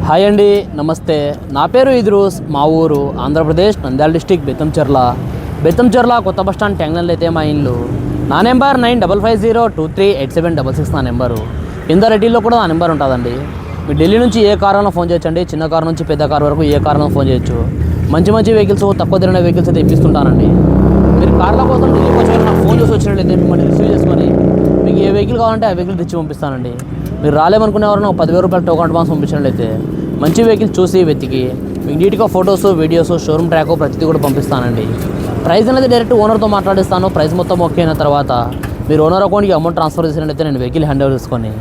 Hi అండి, నమస్తే. నా పేరు ఇద్రూస్. మా ఊరు ఆంధ్రప్రదేశ్ నంద్యాల డిస్టిక్ బెత్తంచెర్ల కొత్త బస్ స్టాండ్ ట్యాంగ్నల్ అయితే మా ఇల్లు. నా నెంబర్ 9550238766 నా నెంబరు. కింద రెడ్డిలో కూడా నా నెంబర్ ఉంటుందండి. మీరు ఢిల్లీ నుంచి ఏ కారణం ఫోన్ చేయొచ్చండి. చిన్న కారు నుంచి పెద్ద కారు వరకు ఏ కారణం ఫోన్ చేయొచ్చు. మంచి వెహికల్స్, తక్కువ ధరన వెహికల్స్ అయితే ఇప్పిస్తుంటానండి. మీరు కార్ల కోసం ఢిల్లీకి వచ్చి నాకు ఫోన్ చేసి వచ్చినట్లయితే మిమ్మల్ని రిసీవ్ చేసుకొని మీకు ఏ వెహికల్ కావాలంటే ఆ వెహికల్ తెచ్చి పంపిస్తానండి. మీరు రాలేమనుకునే వారు 10,000 రూపాయలు టోకన్ అడ్వాన్స్ పంపించినట్లయితే మంచి వెహికల్ చూసి వెతికి మీకు నీట్గా ఫొటోస్, వీడియోస్, షోరూమ్ ట్రాక్ ప్రతిదీ కూడా పంపిస్తానండి. ప్రైస్ అనేది డైరెక్ట్ ఓనర్తో మాట్లాడిస్తాను. ప్రైస్ మొత్తం ఓకే అయిన తర్వాత మీరు ఓనర్ అకౌంట్కి అమౌంట్ ట్రాన్స్ఫర్ చేసినట్లయితే నేను వెహికల్ హ్యాండ్ ఓవర్ చేసుకొని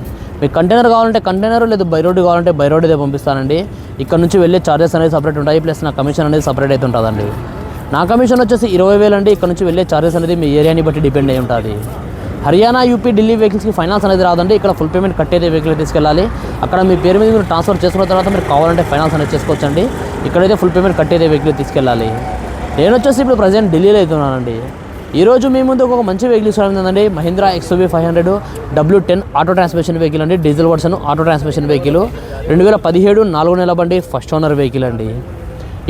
మీకు కంటైనర్ కావాలంటే కంటైనర్, లేదా బై రోడ్ కావాలంటే బై రోడ్ అయితే పంపిస్తానండి. ఇక్కడ నుంచి వెళ్ళే ఛార్జెస్ అనేది సపరేట్ ఉంటాయి, ప్లస్ నా కమిషన్ అనేది సపరేట్ అయితే ఉంటుందండి. నా కమిషన్ వచ్చేసి 20,000 అండి. ఇక్కడ నుంచి వెళ్ళే ఛార్జెస్ అనేది మీ ఏరియాని బట్టి డిపెండ్ అయి ఉంటుంది. హర్యానా, యూపీ, ఢిల్లీ వెహికల్స్కి ఫైనాన్స్ అనేది రాదండి. ఇక్కడ ఫుల్ పేమెంట్ కట్టేదే వెహికల్ తీసుకెళ్ళాలి. అక్కడ మీ పేరు మీద మీరు ట్రాన్స్ఫర్ చేసుకున్న తర్వాత మీరు కావాలంటే ఫైనాన్స్ అనేది చేసుకోవచ్చండి. ఇక్కడైతే ఫుల్ పేమెంట్ కట్టేదే వెహికల్ తీసుకెళ్ళాలి. నేను వచ్చేసి ఇప్పుడు ప్రజెంట్ ఢిల్లీలో అవుతున్నానండి. ఈరోజు మీ ముందు ఒక మంచి వెహికల్ ఇస్తుందండి. Mahindra XUV 500 W10 auto transmission vehicle అండి. Diesel version auto transmission vehicle 2017 4 నెలల బండి, ఫస్ట్ ఓనర్ వెహికల్ అండి.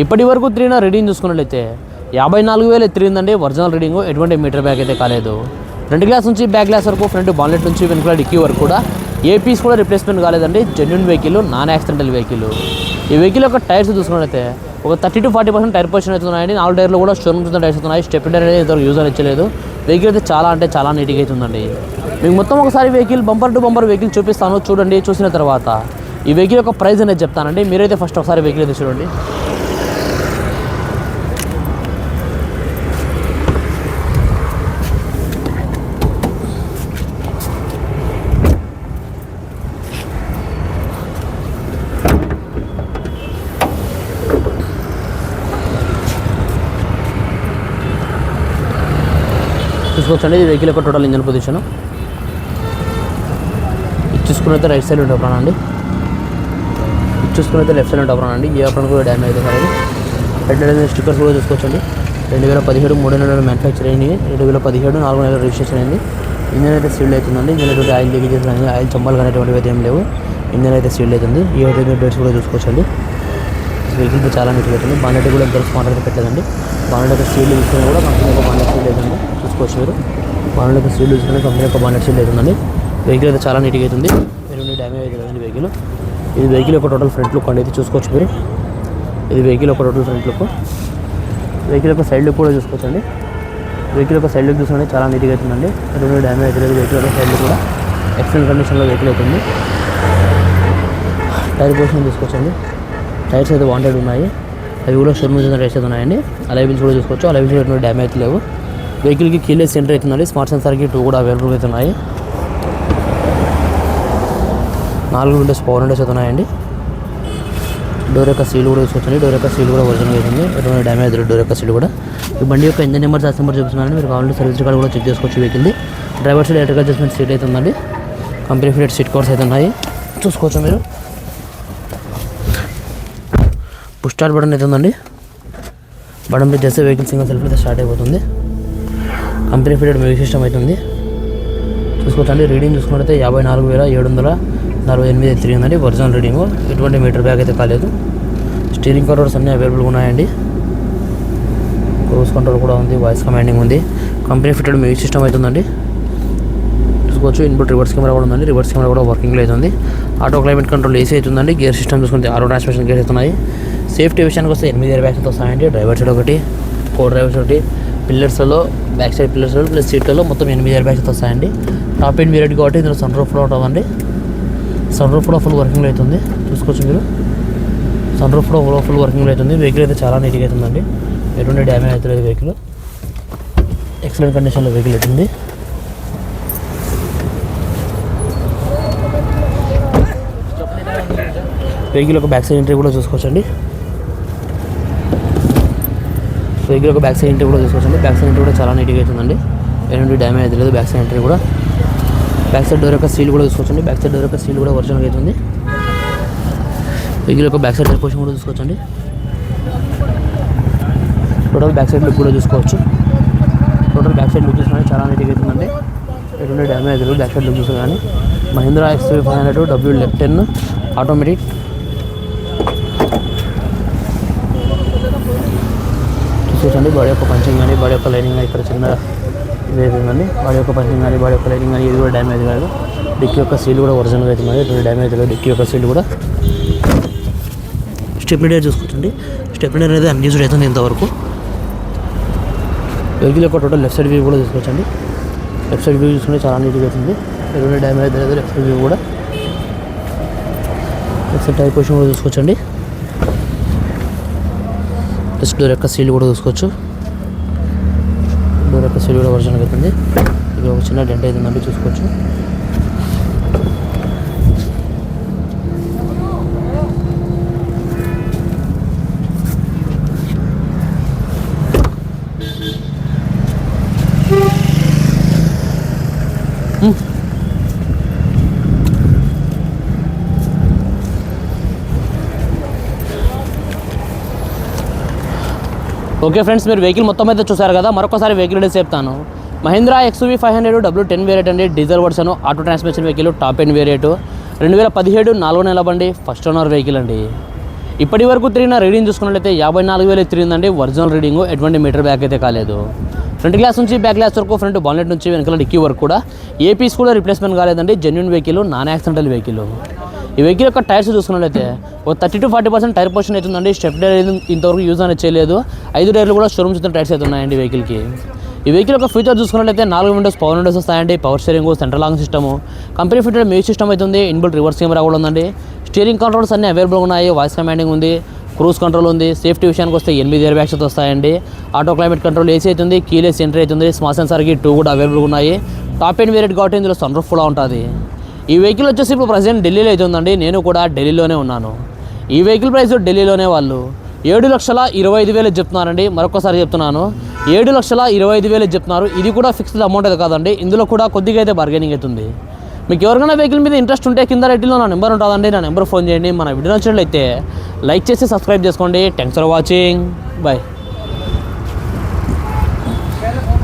ఇప్పటి వరకు తిరిగిన రీడింగ్ చూసుకున్నట్లయితే 54,000 తిరిగిందండి. ఒరిజినల్ రీడింగ్, ఎటువంటి మీటర్ బ్యాగ్ అయితే కాలేదు. ఫ్రంట్ గ్లాస్ నుంచి బ్యాక్ గ్లాస్ వరకు, ఫ్రంట్ బాన్లెట్ నుంచి వెనుకల డిక్కీ వరకు కూడా ఏ పీస్ కూడా రిప్లేస్మెంట్ కాలేదండి. Genuine vehicle, non accidental vehicle. ఈ వెహికల్ యొక్క టైర్స్ చూసుకున్నట్లయితే ఒక 30 to 40% టైర్ పొజిషన్ అవుతున్నాయండి. 4 టైర్లు కూడా షోరూమ్ టైర్స్ అవుతున్నాయి. స్టెప్ టైర్ అనేది ఇంతవరకు యూజర్ ఇచ్చలేదు. వెహికల్ అయితే చాలా నీట్గా అవుతుందండి. మీకు మొత్తం ఒకసారి vehicle bumper to bumper vehicle చూపిస్తాను, చూడండి. చూసిన తర్వాత ఈ వెహికల్ యొక్క ప్రైస్ అనేది చెప్తానండి. మీరైతే ఫస్ట్ ఒకసారి వెహికల్ అయితే చూడండి. చూసుకోవచ్చండి ఈ వెహికల్ యొక్క టోటల్ ఇంజన్ పొజిషన్. ఇది చూసుకున్నైతే రైట్ సైడ్ ఉంటే అప్రాన్ అండి. ఇది చూసుకున్నైతే లెఫ్ట్ సైడ్ ఉంటే అప్రాన్ అండి. ఏ అప్రాన్ కూడా డ్యామేజ్ అయితే కాలేదు. హెడ్ లైట్ స్టిక్కర్స్ కూడా చూసుకోవచ్చండి. 2017 3 నెలలు మ్యానుఫ్యాక్చర్ అయింది. 2017 4 నెలలు రిజిస్ట్రేషన్ అయింది. ఇంజన్ అయితే సీల్డ్ అవుతుందండి. ఇంజన్ అయితే ఆయిల్ లీకేజెస్ కానీ ఆయిల్ చంబాలు కానీ అటువంటివి అయితే ఏం లేవు. ఇంజన్ అయితే సీల్డ్ అవుతుంది. ఈ అయితే డోర్స్ కూడా చూసుకోవచ్చండి. వెహికల్ చాలా నీట్గా అవుతుంది. బానెట్ కూడా ఎంత స్మార్ట్ అయితే పెట్టలేదండి. బానెట్ యొక్క సీల్డ్ తీసుకుని కూడా కంపెనీ యొక్క బానెట్ సీల్డ్ అవుతుంది. చూసుకోవచ్చు మీరు. బానెట్ యొక్క సీల్డ్ తీసుకుని కంపెనీ యొక్క బానెట్ సీల్డ్ అవుతుందండి. వెహికల్ అయితే చాలా నీట్గా అవుతుంది. ఎటువంటి డ్యామేజ్ అయితే లేదండి వెహికల్. ఇది వెహికల్ యొక్క టోటల్ ఫ్రంట్ లుక్ అండి. అయితే చూసుకోవచ్చు మీరు. ఇది వెహికల్ యొక్క టోటల్ ఫ్రంట్ లుక్. వెహికల్ యొక్క సైడ్ లుక్ కూడా చూసుకోవచ్చండి. వెహికల్ యొక్క సైడ్ లుక్ చూసుకుంటే చాలా నీట్గా అవుతుందండి. ఎటువంటి డ్యామేజ్ అయితే లేదు. వెహికల్ యొక్క సైడ్ లుక్ కూడా ఎక్సలెంట్ కండిషన్లో వెహికల్ అవుతుంది. టైర్ పొజిషన్ చూసుకోవచ్చండి. టైర్స్ అయితే వాంటెడ్ ఉన్నాయి. అవి కూడా షోరూమ్ టైర్స్ అయితే ఉన్నాయండి. అలైవిల్స్ కూడా చూసుకోవచ్చు. అలైవిల్స్ కూడా ఎటువంటి డ్యామేజ్ లేవు. వెహికల్కి కీలెస్ సెంటర్ అవుతుందండి. స్మార్ట్ సెన్సార్కి 2 కూడా అవైలబుల్గా అయితే ఉన్నాయి. 4 విండోస్ పవర్ విండోస్ అయితే ఉన్నాయండి. డోర్ యొక్క సీల్ కూడా చూసుకోవచ్చండి. డోర్ యొక్క సీల్ కూడా ఒరిజినల్ అవుతుంది. ఎటువంటి డ్యామేజ్ లేదు డోర్ యొక్క సీల్ కూడా. ఈ బండి యొక్క ఇంజన్ నెంబర్, సాస్ నెంబర్ చూపిస్తున్నానండి. మీరు కావాలంటే సర్వీస్ రికార్డ్ కూడా చెక్ చేసుకోవచ్చు. వెహికల్ది driver side electrical adjustment seat అయితే ఉందండి. కంపెనీ ఫిటెడ్ సీట్ కవర్స్ అయితే ఉన్నాయి. చూసుకోవచ్చు మీరు. పుష్ స్టార్ట్ బటన్ అయితే ఉందండి. బటన్ ప్రెస్ చేస్తే వెహికల్ సింగిల్ సెల్ఫ్ అయితే స్టార్ట్ అయిపోతుంది. కంపెనీ ఫిటెడ్ మ్యూజిక్ సిస్టమ్ అవుతుంది. చూసుకోవచ్చండి. రీడింగ్ చూసుకుంటే 54,748 తిరిగిందండి. ఒరిజినల్ రీడింగ్, ఎటువంటి మీటర్ బ్యాగ్ అయితే కాలేదు. స్టీరింగ్ కంట్రోల్స్ అన్నీ అవైలబుల్గా ఉన్నాయండి. క్రూజ్ కంట్రోల్ కూడా ఉంది. వాయిస్ కమాండింగ్ ఉంది. కంపెనీ ఫిటెడ్ మ్యూజిక్ సిస్టమ్ అవుతుందండి. చూసుకోవచ్చు. ఇన్పుట్ రివర్స్ కెమెరా కూడా ఉందండి. రివర్స్ కెమెరా కూడా వర్కింగ్లో అవుతుంది. ఆటో క్లైమేట్ కంట్రోల్ AC అవుతుందండి. గేర్ సిస్టమ్ చూసుకుంటే ఆటో ట్రాన్స్మిషన్ గేర్స్ అవుతున్నాయి. సేఫ్టీ విషయానికి వస్తే 8 ఎయిర్ బ్యాగ్స్ వస్తాయండి. డ్రైవర్ సైడ్ ఒకటి, డ్రైవర్ సైడ్ ఒకటి, పిల్లర్స్లో బ్యాక్ సైడ్ పిల్లర్స్లో ప్లస్ సీట్లలో మొత్తం 8 ఎయిర్ బ్యాగ్స్ వస్తాయండి. టాప్ ఎండ్ మీరెడ్ కాబట్టి ఇందులో సన్ రూఫ్ కూడా ఉంటుందండి. సన్ రూఫ్ కూడా ఫుల్ వర్కింగ్లో అవుతుంది. చూసుకోవచ్చు మీరు. సన్ రూఫ్ కూడా ఫుల్ వర్కింగ్లో అవుతుంది. వెహికల్ అయితే చాలా నీట్గా అవుతుందండి. ఎటువంటి డ్యామేజ్ అవుతుంది వెహికల్. ఎక్సలెంట్ కండిషన్లో వెహికల్ అవుతుంది. వెహికల్ ఒక బ్యాక్ సైడ్ ఎంట్రీ కూడా చూసుకోవచ్చండి. వెహికల్ ఒక బ్యాక్ సైడ్ ఎంట్రీ కూడా చూసుకోవచ్చండి. బ్యాక్ సైడ్ ఎంట్రీ కూడా చాలా నీట్గా అవుతుందండి. ఎటువంటి డ్యామేజ్ అయితే లేదు. బ్యాక్ సైడ్ ఎంట్రీ కూడా. బ్యాక్ సైడ్ డోర్ యొక్క సీల్ కూడా చూసుకోవచ్చండి. బ్యాక్ సైడ్ డోర్ యొక్క సీల్ కూడా ఒరిజినల్గా అవుతుంది. వెహికల్ యొక్క బ్యాక్ సైడ్ టైర్ పొజిషన్ కూడా చూసుకోవచ్చండి. టోటల్ బ్యాక్ సైడ్ లుక్ కూడా చూసుకోవచ్చు. టోటల్ బ్యాక్ సైడ్ లుక్ చూసుకుంటే చాలా నీట్గా అవుతుందండి. ఎటువంటి డ్యామేజ్ లేదు. బ్యాక్ సైడ్ లుక్ చూసుకుని కానీ మహీంద్రా XUV 500 W10 ఆటోమేటిక్ చూసండి బాడీ యొక్క పంచింగ్ కానీ బాడీ యొక్క లైనింగ్ కానీ ఇక్కడ చిన్న ఇదైతే ఉందండి. బాడీ యొక్క పంచింగ్ కానీ బాడీ యొక్క లైనింగ్ కానీ ఇది కూడా డ్యామేజ్ కాదు. డిక్కీ యొక్క సీల్ కూడా ఒరిజినల్గా అవుతుంది, ఎటువంటి డ్యామేజ్ లేదు. డిక్కీ యొక్క సీల్ కూడా స్టెప్నీ చూసుకోవచ్చండి. స్టెప్నీ అనేది అన్యూజ్డ్ అవుతుంది ఇంతవరకు. వెహికల్ యొక్క టోటల్ లెఫ్ట్ సైడ్ వ్యూ కూడా చూసుకోవచ్చండి. లెఫ్ట్ సైడ్ వ్యూ చూసుకుంటే చాలా నీట్గా అవుతుంది, ఎటువంటి డ్యామేజ్ లేదు. లెఫ్ట్ సైడ్ వ్యూ కూడా లెఫ్ట్ సైడ్ టైర్ పొజిషన్ కూడా చూసుకోవచ్చండి. ప్లస్ డోర్ యొక్క సీల్ కూడా చూసుకోవచ్చు. డోర్ యొక్క సీల్ కూడా ఒరిజినల్గా అవుతుంది. ఇది ఒక చిన్న డెంట్ అవుతుందండి, చూసుకోవచ్చు. ఓకే ఫ్రెండ్స్, మీరు వెహికల్ మొత్తం అయితే చూసారు కదా. మరొకసారి వెహికల్ డీటెయిల్స్ చెప్తాను. మహీంద్రా XUV 500 W10 వేరియంట్ అండి. Diesel version, auto transmission vehicle, top end variant, 2017 4వ నెల బండి, ఫస్ట్ ఓనర్ వెహికల్ అండి. ఇప్పటి వరకు తిరిగిన రీడింగ్ చూసుకున్నట్లయితే 54,000 తిరిగిందండి ఒరిజినల్ రీడింగ్. ఎటువంటి మీటర్ బ్యాక్ అయితే కాలేదు. ఫ్రంట్ గ్లాస్ నుంచి బ్యాక్ గ్లాస్ వరకు, ఫ్రంట్ బానెట్ నుంచి వెనకాల డిక్కీ వరకు కూడా ఏ పీస్ కూడా రిప్లేస్మెంట్ కాలేదండి. Genuine vehicle, non accidental vehicle. ఈ వెహికల్ యొక్క టైర్స్ చూసుకున్నట్లయితే ఒక 30 to 40% టైర్ పొజిషన్ అవుతుందండి. స్టెప్ టైర్ ఇంతవరకు యూజ్ అనేది చేయలేదు. 5 టైర్లు కూడా షోరూమ్ చూసిన టైర్స్ అయితే ఉన్నాయండి వెహికల్కి. ఈ వెహికల్ యొక్క ఫీచర్ చూసుకున్నట్లయితే 4 విండోస్ పవర్ విండోస్ వస్తాయండి. Power steering, central locking system, company fitted music system అవుతుంది. ఇన్బుల్ట్ రివర్స్ కెమెరా కూడా ఉందండి. స్టీరింగ్ కంట్రోల్స్ అన్ని అవైలబుల్గా ఉన్నాయి. వాయిస్ కమాండింగ్ ఉంది, క్రూజ్ కంట్రోల్ ఉంది. సేఫ్టీ విషయానికి వస్తే 8 ఎయిర్ బ్యాగ్స్ అయితే వస్తాయండి. ఆటో క్లైమేట్ కంట్రోల్ ఏసీ అవుతుంది. కీలెస్ ఎంట్రీ అవుతుంది. స్మార్ట్ సెన్సార్కి 2 కూడా అవైలబుల్గా ఉన్నాయి. టాప్ ఎండ్ వేరియంట్ కాబట్టి ఇందులో సన్ రూఫ్ కూడా ఉంటుంది. ఈ వెహికల్ వచ్చేసి ఇప్పుడు ప్రజెంట్ ఢిల్లీలో అవుతుందండి. నేను కూడా ఢిల్లీలోనే ఉన్నాను. ఈ వెహికల్ ప్రైస్ ఢిల్లీలోనే వాళ్ళు 7,25,000 చెప్తున్నారండి. మరొకసారి చెప్తున్నాను, 7,25,000 చెప్తున్నారు. ఇది కూడా ఫిక్స్డ్ అమౌంట్ అయితే కాదండి. ఇందులో కూడా కొద్దిగా అయితే బార్గెనింగ్ అవుతుంది. మీకు ఎవరికైనా వెహికల్ మీద ఇంట్రెస్ట్ ఉంటే కింద రెడ్డిలో నా నెంబర్ ఉంటుందండి. నా నెంబర్ ఫోన్ చేయండి. మన వీడియో నచ్చినట్లయితే లైక్ చేసి సబ్స్క్రైబ్ చేసుకోండి. Thanks for watching. బాయ్.